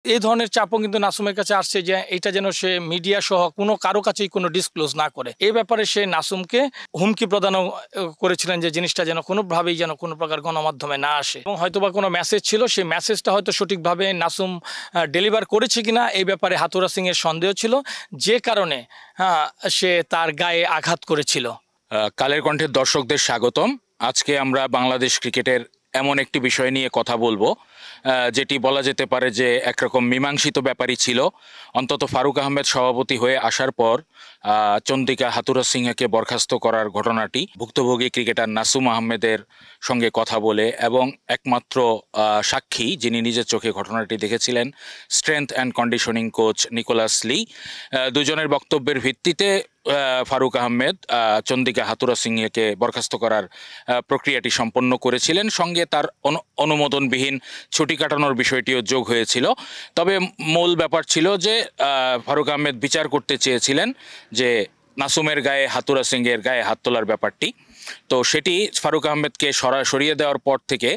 এই ধরনের চাপও কিন্তু নাসুমের কাছে আসছে যে এটা যেন সে মিডিয়া সহ কোনো কারো কাছেই কোনো ডিসক্লোজ না করে। এই ব্যাপারে সে নাসুমকে হুমকি প্রদানও করেছিলেন যে জিনিসটা যেন কোনোভাবেই যেন কোনো প্রকার গণমাধ্যমে না আসে, এবং হয়তোবা কোনো মেসেজ ছিল, সেই মেসেজটা হয়তো সঠিকভাবে নাসুম ডেলিভার করেছে কিনা এই ব্যাপারে হাতুরা সিং এর সন্দেহ ছিল, যে কারণে সে তার গায়ে আঘাত করেছিল। কালের কণ্ঠের দর্শকদের স্বাগতম। আজকে আমরা বাংলাদেশ ক্রিকেটের এমন একটি বিষয় নিয়ে কথা বলবো যেটি বলা যেতে পারে যে একরকম মীমাংসিত ব্যাপারই ছিল। অন্তত ফারুক আহমেদ সভাপতি হয়ে আসার পর চন্দ্রিকা হাতুরা সিংহকে বরখাস্ত করার ঘটনাটি ভুক্তভোগী ক্রিকেটার নাসুম আহমেদের সঙ্গে কথা বলে, এবং একমাত্র সাক্ষী যিনি নিজের চোখে ঘটনাটি দেখেছিলেন strength and conditioning coach Nicholas Lee, দুজনের বক্তব্যের ভিত্তিতে ফারুক আহমেদ চন্দ্রিকা হাতুরা সিংহকে বরখাস্ত করার প্রক্রিয়াটি সম্পন্ন করেছিলেন। সঙ্গে তার অনুমোদনবিহীন ছুটি কাটানোর বিষয়টিও যোগ হয়েছিল। তবে মূল ব্যাপার ছিল যে ফারুক আহমেদ বিচার করতে চেয়েছিলেন যে নাসুমের গায়ে হাতুরা সিংয়ের গায়ে হাত তোলার ব্যাপারটি। তো সেটি ফারুক আহমেদকে সরিয়ে দেওয়ার পর থেকে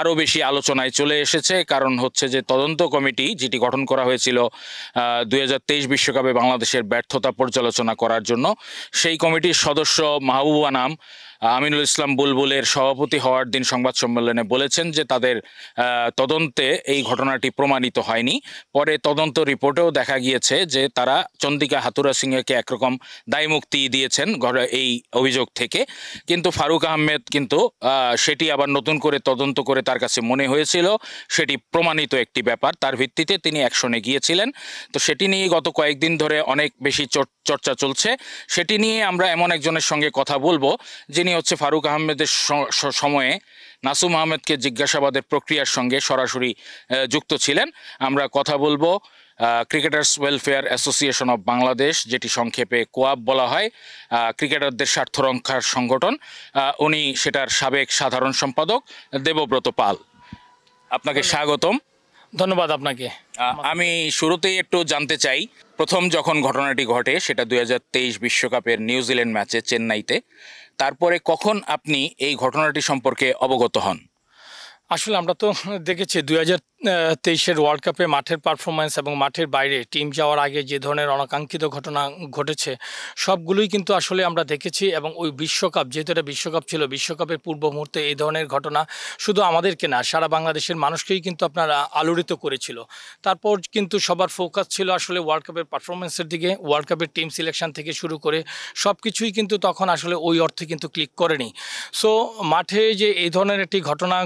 আরও বেশি আলোচনায় চলে এসেছে। কারণ হচ্ছে যে তদন্ত কমিটি যেটি গঠন করা হয়েছিল 2023 বিশ্বকাপে বাংলাদেশের ব্যর্থতা পর্যালোচনা করার জন্য, সেই কমিটির সদস্য মাহবুব আনাম আমিনুল ইসলাম বুলবুলের সভাপতি হওয়ার দিন সংবাদ সম্মেলনে বলেছেন যে তাদের তদন্তে এই ঘটনাটি প্রমাণিত হয়নি। পরে তদন্ত রিপোর্টেও দেখা গিয়েছে যে তারা চন্দ্রিকা হাতুরা সিংহকে একরকম দায়মুক্তি দিয়েছেন এই অভিযোগ থেকে। কিন্তু ফারুক আহমেদ কিন্তু সেটি আবার নতুন করে তদন্ত করে তার কাছে মনে হয়েছিল সেটি প্রমাণিত একটি ব্যাপার, তার ভিত্তিতে তিনি অ্যাকশনে গিয়েছিলেন। তো সেটি নিয়ে গত কয়েকদিন ধরে অনেক বেশি চর্চা চলছে। সেটি নিয়ে আমরা এমন একজনের সঙ্গে কথা বলবো যিনি হচ্ছে ফারুক আহমেদের সময়ে নাসুম আহমেদকে জিজ্ঞাসাবাদের প্রক্রিয়ার সঙ্গে সরাসরি যুক্ত ছিলেন। আমরা কথা বলবো cricketers welfare association of Bangladesh, যেটি সংক্ষেপে কোয়াব বলা হয়, ক্রিকেটারদের স্বার্থ রক্ষার সংগঠন। উনি সেটার সাবেক সাধারণ সম্পাদক দেবব্রত পাল। আপনাকে স্বাগতম। ধন্যবাদ আপনাকে। আমি শুরুতেই একটু জানতে চাই, প্রথম যখন ঘটনাটি ঘটে সেটা 2023 বিশ্বকাপের নিউজিল্যান্ড ম্যাচে চেন্নাইতে, তারপরে কখন আপনি এই ঘটনাটি সম্পর্কে অবগত হন? আসলে আমরা তো দেখেছি 2023-এর ওয়ার্ল্ড কাপে মাঠের পারফরমেন্স এবং মাঠের বাইরে টিম যাওয়ার আগে যে ধরনের অনাকাঙ্ক্ষিত ঘটনা ঘটেছে সবগুলোই কিন্তু আসলে আমরা দেখেছি। এবং ওই বিশ্বকাপ, যেহেতু এটা বিশ্বকাপ ছিল, বিশ্বকাপের পূর্ব মুহূর্তে এই ধরনের ঘটনা শুধু আমাদেরকে না, সারা বাংলাদেশের মানুষকেই কিন্তু আপনারা আলোড়িত করেছিল। তারপর কিন্তু সবার ফোকাস ছিল আসলে ওয়ার্ল্ড কাপের পারফরমেন্সের দিকে। ওয়ার্ল্ড কাপের টিম সিলেকশন থেকে শুরু করে সব কিছুই কিন্তু তখন আসলে ওই অর্থে কিন্তু ক্লিক করেনি। সো মাঠে যে এই ধরনের একটি ঘটনা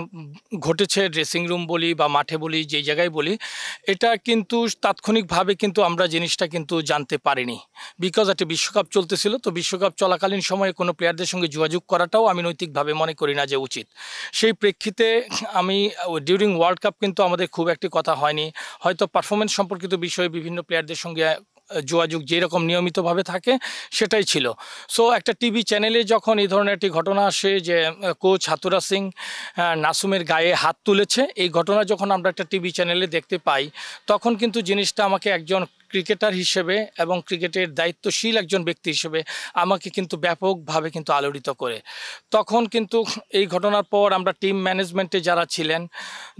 ঘটেছে, ড্রেসিং রুম বলি বা মাঠে বলি, যেই জায়গায় বলি, এটা কিন্তু তাৎক্ষণিকভাবে কিন্তু আমরা জিনিসটা কিন্তু জানতে পারিনি, বিকজ একটা বিশ্বকাপ চলতেছিল। তো বিশ্বকাপ চলাকালীন সময়ে কোনো প্লেয়ারদের সঙ্গে যোগাযোগ করাটাও আমি নৈতিকভাবে মনে করি না যে উচিত। সেই প্রেক্ষিতে আমি ডিউরিং ওয়ার্ল্ড কাপ কিন্তু আমাদের খুব একটি কথা হয়নি, হয়তো পারফরমেন্স সম্পর্কিত বিষয়ে বিভিন্ন প্লেয়ারদের সঙ্গে যোগাযোগ যেরকম নিয়মিতভাবে থাকে সেটাই ছিল। সো একটা টিভি চ্যানেলে যখন এই ধরনের একটি ঘটনা আসে যে কোচ হাতুরা সিং নাসুমের গায়ে হাত তুলেছে, এই ঘটনা যখন আমরা একটা টিভি চ্যানেলে দেখতে পাই, তখন কিন্তু জিনিসটা আমাকে একজন ক্রিকেটার হিসেবে এবং ক্রিকেটের দায়িত্বশীল একজন ব্যক্তি হিসেবে আমাকে কিন্তু ব্যাপকভাবে কিন্তু আলোড়িত করে। তখন কিন্তু এই ঘটনার পর আমরা টিম ম্যানেজমেন্টে যারা ছিলেন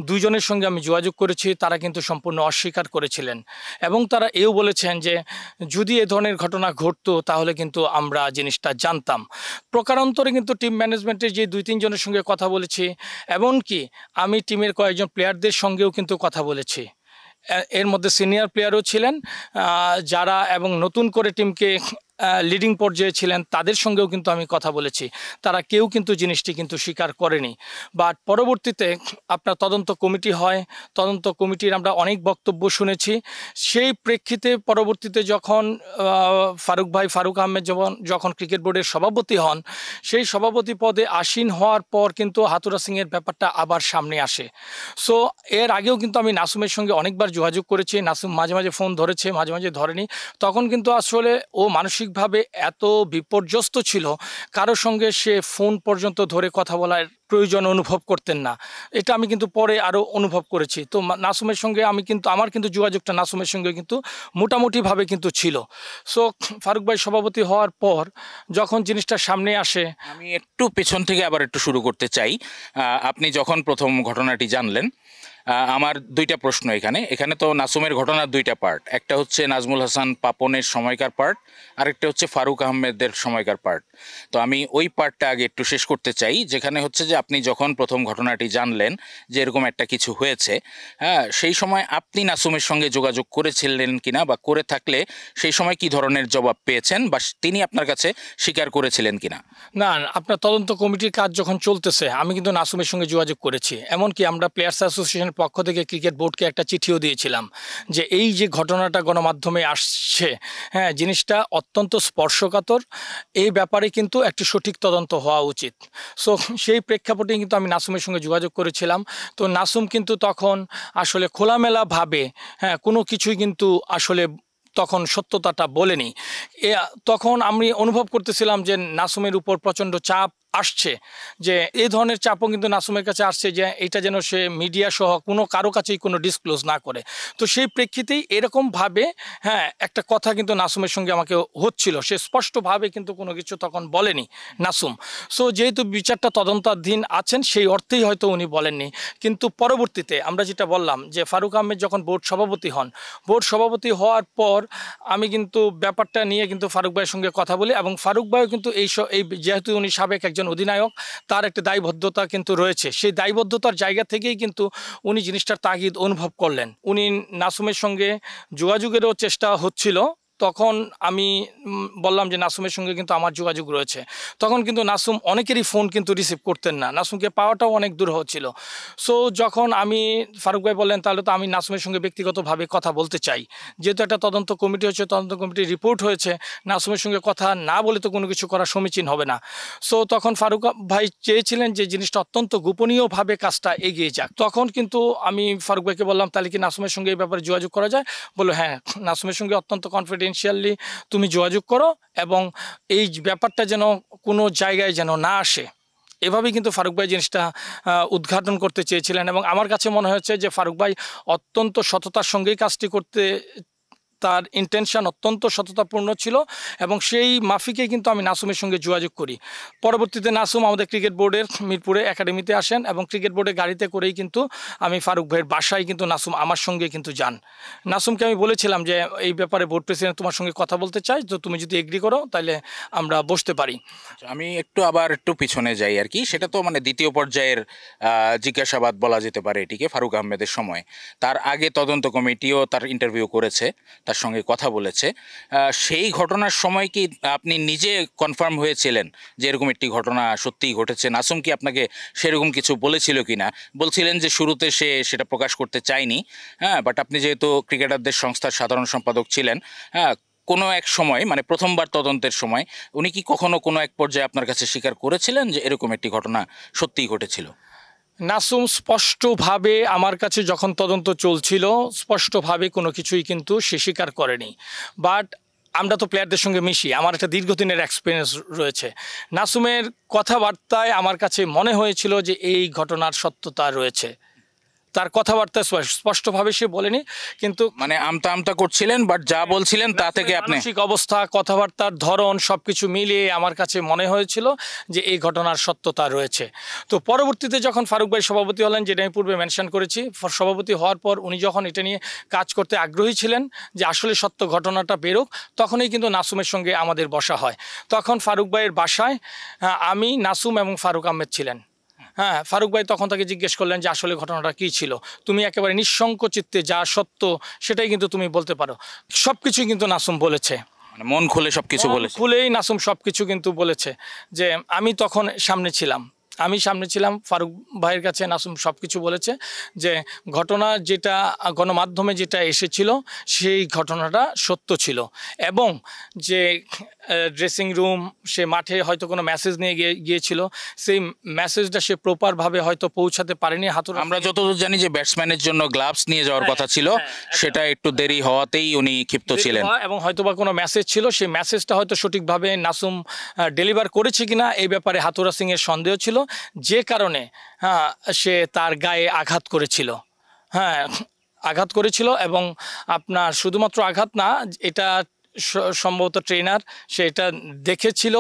দুজনের সঙ্গে আমি যোগাযোগ করেছি, তারা কিন্তু সম্পূর্ণ অস্বীকার করেছিলেন এবং তারা এও বলেছেন যে যদি এ ধরনের ঘটনা ঘটতো তাহলে কিন্তু আমরা জিনিসটা জানতাম। প্রকারান্তরে কিন্তু টিম ম্যানেজমেন্টের যে 2-3 জনের সঙ্গে কথা বলেছি, এমনকি আমি টিমের কয়েকজন প্লেয়ারদের সঙ্গেও কিন্তু কথা বলেছি। এর মধ্যে সিনিয়র প্লেয়ারও ছিলেন যারা, এবং নতুন করে টিমকে লিডিং পর্যায়ে ছিলেন, তাদের সঙ্গেও কিন্তু আমি কথা বলেছি। তারা কেউ কিন্তু জিনিসটি কিন্তু স্বীকার করেনি। বাট পরবর্তীতে আপনার তদন্ত কমিটি হয়, তদন্ত কমিটির আমরা অনেক বক্তব্য শুনেছি। সেই প্রেক্ষিতে পরবর্তীতে যখন ফারুক আহমেদ যখন ক্রিকেট বোর্ডের সভাপতি হন, সেই সভাপতি পদে আসীন হওয়ার পর কিন্তু হাতুরা সিংয়ের ব্যাপারটা আবার সামনে আসে। সো এর আগেও কিন্তু আমি নাসুমের সঙ্গে অনেকবার যোগাযোগ করেছি, নাসুম মাঝে মাঝে ফোন ধরেছে, মাঝে মাঝে ধরেনি। তখন কিন্তু আসলে ও মানসিকভাবে এত বিপর্যস্ত ছিল, কারোর সঙ্গে সে ফোন পর্যন্ত ধরে কথা বলার প্রয়োজন অনুভব করতেন না। এটা আমি কিন্তু পরে আরও অনুভব করেছি। তো নাসুমের সঙ্গে আমার কিন্তু যোগাযোগটা নাসুমের সঙ্গে কিন্তু মোটামুটিভাবে কিন্তু ছিল। সো ফারুক ভাই সভাপতি হওয়ার পর যখন জিনিসটা সামনে আসে, আমি একটু পেছন থেকে আবার একটু শুরু করতে চাই। আপনি যখন প্রথম ঘটনাটি জানলেন আমার দুইটা প্রশ্ন এখানে এখানে তো নাসুমের ঘটনার দুইটা পার্ট, একটা হচ্ছে নাজমুল হাসান পাপনের সময়কার পার্ট, আরেকটা হচ্ছে ফারুক আহমেদের সময়কার পার্ট। তো আমি ওই পার্টটা আগে একটু শেষ করতে চাই, যেখানে হচ্ছে যে আপনি যখন প্রথম ঘটনাটি জানলেন যে এরকম একটা কিছু হয়েছে, হ্যাঁ, সেই সময় আপনি নাসুমের সঙ্গে যোগাযোগ করেছিলেন কিনা, বা করে থাকলে সেই সময় কি ধরনের জবাব পেয়েছেন, বা তিনি আপনার কাছে স্বীকার করেছিলেন কিনা? না, আপনার তদন্ত কমিটির কাজ যখন চলতেছে আমি কিন্তু নাসুমের সঙ্গে যোগাযোগ করেছি। এমনকি আমরা প্লেয়ার্স অ্যাসোসিয়েশনের পক্ষ থেকে ক্রিকেট বোর্ডকে একটা চিঠিও দিয়েছিলাম যে এই যে ঘটনাটা গণমাধ্যমে আসছে, হ্যাঁ, জিনিসটা অত্যন্ত স্পর্শকাতর, এই ব্যাপারে কিন্তু একটি সঠিক তদন্ত হওয়া উচিত। সো সেই প্রেক্ষাপটে কিন্তু আমি নাসুমের সঙ্গে যোগাযোগ করেছিলাম। তো নাসুম কিন্তু তখন আসলে খোলামেলাভাবে, হ্যাঁ, কোনো কিছুই কিন্তু আসলে তখন সত্যতাটা বলেনি। এ তখন আমি অনুভব করতেছিলাম যে নাসুমের উপর প্রচণ্ড চাপ আসছে, যে এই ধরনের চাপও কিন্তু নাসুমের কাছে আসছে যে এটা যেন সে মিডিয়া সহ কোনো কারো কাছেই কোনো ডিসক্লোজ না করে। তো সেই প্রেক্ষিতেই এরকমভাবে, হ্যাঁ, একটা কথা কিন্তু নাসুমের সঙ্গে আমাকে হচ্ছিল, সে স্পষ্টভাবে কিন্তু কোনো কিছু তখন বলেনি নাসুম। সো যেহেতু বিচারটা তদন্তাধীন আছেন সেই অর্থেই হয়তো উনি বলেননি। কিন্তু পরবর্তীতে আমরা যেটা বললাম যে ফারুক আহমেদ যখন বোর্ড সভাপতি হন, বোর্ড সভাপতি হওয়ার পর আমি কিন্তু ব্যাপারটা নিয়ে কিন্তু ফারুক ভাইয়ের সঙ্গে কথা বলি, এবং ফারুক ভাইও কিন্তু এই যেহেতু উনি সাবেক একজন অধিনায়ক, তার একটা দায়বদ্ধতা কিন্তু রয়েছে, সেই দায়বদ্ধতার জায়গা থেকেই কিন্তু উনি জিনিসটার তাগিদ অনুভব করলেন। উনি নাসুমের সঙ্গে যোগাযোগেরও চেষ্টা হচ্ছিল। তখন আমি বললাম যে নাসুমের সঙ্গে কিন্তু আমার যোগাযোগ রয়েছে। তখন কিন্তু নাসুম অনেকেরই ফোন কিন্তু রিসিভ করতেন না, নাসুমকে পাওয়াটাও অনেক দূর হচ্ছিল। সো যখন আমি, ফারুক ভাই বললেন তাহলে তো আমি নাসুমের সঙ্গে ব্যক্তিগতভাবে কথা বলতে চাই, যেহেতু একটা তদন্ত কমিটি হয়েছে, তদন্ত কমিটির রিপোর্ট হয়েছে, নাসুমের সঙ্গে কথা না বলে তো কোনো কিছু করা সমীচীন হবে না। সো তখন ফারুক ভাই চেয়েছিলেন যে জিনিসটা অত্যন্ত গোপনীয়ভাবে কাজটা এগিয়ে যাক। তখন কিন্তু আমি ফারুক ভাইকে বললাম তাহলে কি নাসুমের সঙ্গে এই ব্যাপারে যোগাযোগ করা যায়? বললো হ্যাঁ, নাসুমের সঙ্গে অত্যন্ত কনফিডেন্সিয়ালি তুমি যোগাযোগ করো, এবং এই ব্যাপারটা যেন কোনো জায়গায় যেন না আসে, এভাবেই কিন্তু ফারুক ভাই জিনিসটা উদ্ঘাটন করতে চেয়েছিলেন। এবং আমার কাছে মনে হয়েছে যে ফারুক ভাই অত্যন্ত সততার সঙ্গেই কাজটি করতে, তার ইন্টেনশন অত্যন্ত সততাপূর্ণ ছিল, এবং সেই মাফিকে কিন্তু আমি নাসুমের সঙ্গে যোগাযোগ করি। পরবর্তীতে নাসুম আমাদের ক্রিকেট বোর্ডের মিরপুরে একাডেমিতে আসেন, এবং ক্রিকেট বোর্ডের গাড়িতে করেই কিন্তু আমি ফারুক ভাইয়ের বাসায় কিন্তু নাসুম আমার সঙ্গে কিন্তু যান। নাসুমকে আমি বলেছিলাম যে এই ব্যাপারে বোর্ড প্রেসিডেন্ট তোমার সঙ্গে কথা বলতে চাই, তো তুমি যদি এগ্রি করো তাহলে আমরা বসতে পারি। আমি আবার একটু পিছনে যাই আর কি, সেটা তো মানে দ্বিতীয় পর্যায়ের জিজ্ঞাসাবাদ বলা যেতে পারে এটিকে, ফারুক আহমেদের সময়। তার আগে তদন্ত কমিটিও তার ইন্টারভিউ করেছে, তার সঙ্গে কথা বলেছে। সেই ঘটনার সময় কি আপনি নিজে কনফার্ম হয়েছিলেন যে এরকম একটি ঘটনা সত্যিই ঘটেছে? নাসুম কি আপনাকে সেরকম কিছু বলেছিল কিনা? বলছিলেন যে শুরুতে সে সেটা প্রকাশ করতে চায়নি, হ্যাঁ, বাট আপনি যেহেতু ক্রিকেটারদের সংস্থার সাধারণ সম্পাদক ছিলেন, হ্যাঁ, কোনো এক সময় মানে প্রথমবার তদন্তের সময় উনি কি কখনো কোনো এক পর্যায়ে আপনার কাছে স্বীকার করেছিলেন যে এরকম একটি ঘটনা সত্যিই ঘটেছিল? নাসুম স্পষ্টভাবে আমার কাছে যখন তদন্ত চলছিল স্পষ্টভাবে কোনো কিছুই কিন্তু সে স্বীকার করেনি। বাট আমরা তো প্লেয়ারদের সঙ্গে মিশি, আমার একটা দীর্ঘদিনের এক্সপিরিয়েন্স রয়েছে। নাসুমের কথাবার্তায় আমার কাছে মনে হয়েছিল যে এই ঘটনার সত্যতা রয়েছে, তার কথাবার্তায় স্পষ্টভাবে সে বলেনি, কিন্তু মানে আমতা আমতা করছিলেন, বাট যা বলছিলেন তা থেকে আপনি মানসিক অবস্থা, কথাবার্তার ধরন সবকিছু মিলিয়ে আমার কাছে মনে হয়েছিল যে এই ঘটনার সত্যতা রয়েছে। তো পরবর্তীতে যখন ফারুক ভাই সভাপতি হলেন, যেটা আমি পূর্বে মেনশন করেছি, সভাপতি হওয়ার পর উনি যখন এটা নিয়ে কাজ করতে আগ্রহী ছিলেন যে আসলে সত্য ঘটনাটা বেরোক, তখনই কিন্তু নাসুমের সঙ্গে আমাদের বসা হয়। তখন ফারুক ভাইয়ের বাসায় আমি, নাসুম এবং ফারুক আহমেদ ছিলেন। হ্যাঁ, ফারুক ভাই তখন তাকে জিজ্ঞেস করলেন যে আসলে ঘটনাটা কী ছিল, তুমি একেবারে নিঃশঙ্ক চিত্তে যা সত্য সেটাই কিন্তু তুমি বলতে পারো। সব কিছুই কিন্তু নাসুম বলেছে, মানে মন খুলে সবকিছু বলেছেন? খুলেই নাসুম সব কিছু কিন্তু বলেছে। যে আমি তখন সামনে ছিলাম, ফারুক ভাইয়ের কাছে নাসুম সব কিছু বলেছে যে ঘটনা যেটা গণমাধ্যমে যেটা এসেছিল সেই ঘটনাটা সত্য ছিল, এবং যে ড্রেসিং রুম, সে মাঠে হয়তো কোনো মেসেজ নিয়ে গিয়েছিল, সেই মেসেজটা সে প্রপারভাবে হয়তো পৌঁছাতে পারেনি। আমরা যতদূর জানি যে ব্যাটসম্যানের জন্য গ্লাভস নিয়ে যাওয়ার কথা ছিল, সেটা একটু দেরি হওয়াতেই উনি ক্ষিপ্ত ছিলেন, এবং হয়তোবা কোনো মেসেজ ছিল, সেই মেসেজটা হয়তো সঠিকভাবে নাসুম ডেলিভার করেছে কিনা এই ব্যাপারে হাতুরা সিংয়ের সন্দেহ ছিল, যে কারণে সে তার গায়ে আঘাত করেছিল। হ্যাঁ, আঘাত করেছিল, এবং আপনার শুধুমাত্র আঘাত না, এটা সম্ভবত ট্রেনার সেটা দেখেছিল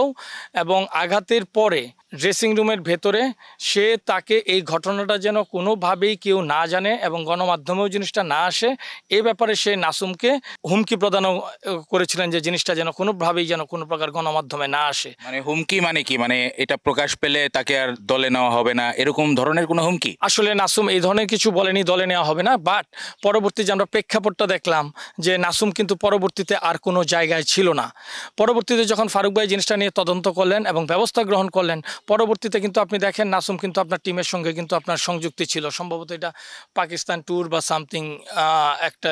এবং আঘাতের পরে ড্রেসিং রুমের ভেতরে সে তাকে এই ঘটনাটা যেন কোনোভাবেই কেউ না জানে এবং গণমাধ্যমেও জিনিসটা না আসে এ ব্যাপারে সে নাসুমকে হুমকি প্রদানও করেছিলেন যে জিনিসটা যেন কোনোভাবেই যেন কোনো প্রকার গণমাধ্যমে না আসে। মানে হুমকি মানে কি, মানে এটা প্রকাশ পেলে তাকে আর দলে নেওয়া হবে না এরকম ধরনের কোনো হুমকি? আসলে নাসুম এই ধরনের কিছু বলেনি দলে নেওয়া হবে না, বাট পরবর্তী যে আমরা প্রেক্ষাপটটা দেখলাম যে নাসুম কিন্তু পরবর্তীতে আর কোনো জায়গায় ছিল না। পরবর্তীতে যখন ফারুক ভাই জিনিসটা নিয়ে তদন্ত করলেন এবং ব্যবস্থা গ্রহণ করলেন, পরবর্তীতে কিন্তু আপনি দেখেন নাসুম কিন্তু আপনার টিমের সঙ্গে কিন্তু আপনার সংযুক্তি ছিল, সম্ভবত এটা পাকিস্তান ট্যুর বা সামথিং একটা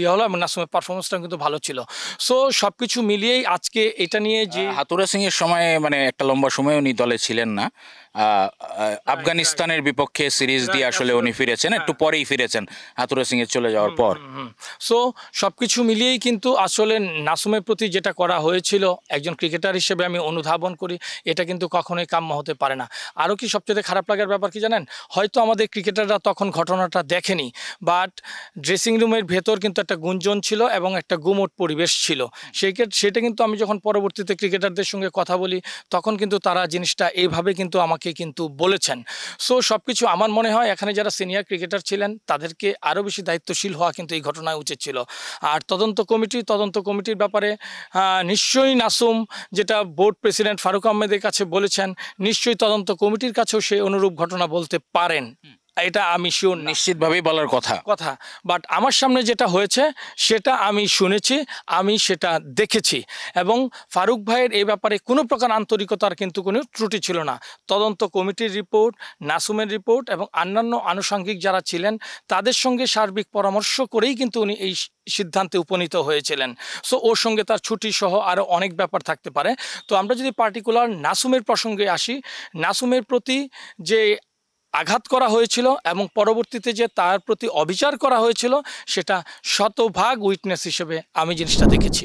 ইয়ে হলো এবং নাসুমের পারফরমেন্সটা কিন্তু ভালো ছিল। সো সব কিছু মিলিয়েই আজকে এটা নিয়ে যে হাতুড়া সিং এর সময় মানে একটা লম্বা সময় উনি দলে ছিলেন না। আফগানিস্তানের বিপক্ষে সিরিজ দিয়ে আসলে উনি ফিরেছেন, একটু পরেই ফিরেছেন হাতুড়া সিং এর চলে যাওয়ার পর। সো সব কিছু মিলিয়েই কিন্তু আসলে নাসুমের প্রতি যেটা করা হয়েছিল একজন ক্রিকেটার হিসেবে আমি অনুধাবন করি এটা কিন্তু কখনোই কাম্য হতে পারে না। আরও কি সবচেয়ে খারাপ লাগার ব্যাপার কি জানেন, হয়তো আমাদের ক্রিকেটাররা তখন ঘটনাটা দেখেনি, বাট ড্রেসিং রুমের ভেতর কিন্তু একটা গুঞ্জন ছিল এবং একটা গুমোট পরিবেশ ছিল। সেটা কিন্তু আমি যখন পরবর্তীতে ক্রিকেটারদের সঙ্গে কথা বলি তখন কিন্তু তারা জিনিসটা এইভাবে কিন্তু আমাকে কিন্তু বলেছেন। সো সব কিছু আমার মনে হয় এখানে যারা সিনিয়র ক্রিকেটার ছিলেন তাদেরকে আরও বেশি দায়িত্বশীল হওয়া কিন্তু এই ঘটনায় উচিত ছিল। আর তদন্ত কমিটির ব্যাপারে নিশ্চয়ই নাসুম যেটা বোর্ড প্রেসিডেন্ট ফারুক আহমেদের কাছে বলেছেন, নিশ্চয়ই তদন্ত কমিটির কাছেও সেই অনুরূপ ঘটনা বলতে পারেন, এটা আমি শিওর নিশ্চিতভাবেই বলার কথা। বাট আমার সামনে যেটা হয়েছে সেটা আমি শুনেছি, আমি সেটা দেখেছি এবং ফারুক ভাইয়ের এই ব্যাপারে কোনো প্রকার আন্তরিকতার কিন্তু কোনো ত্রুটি ছিল না। তদন্ত কমিটির রিপোর্ট, নাসুমের রিপোর্ট এবং অন্যান্য আনুষঙ্গিক যারা ছিলেন তাদের সঙ্গে সার্বিক পরামর্শ করেই কিন্তু উনি এই সিদ্ধান্তে উপনীত হয়েছিলেন। সো ওর সঙ্গে তার ছুটি সহ আরও অনেক ব্যাপার থাকতে পারে। তো আমরা যদি পার্টিকুলার নাসুমের প্রসঙ্গে আসি, নাসুমের প্রতি যে আঘাত করা হয়েছিল এবং পরবর্তীতে যে তার প্রতি অবিচার করা হয়েছিল সেটা শতভাগ উইটনেস হিসেবে আমি জিনিসটা দেখেছি।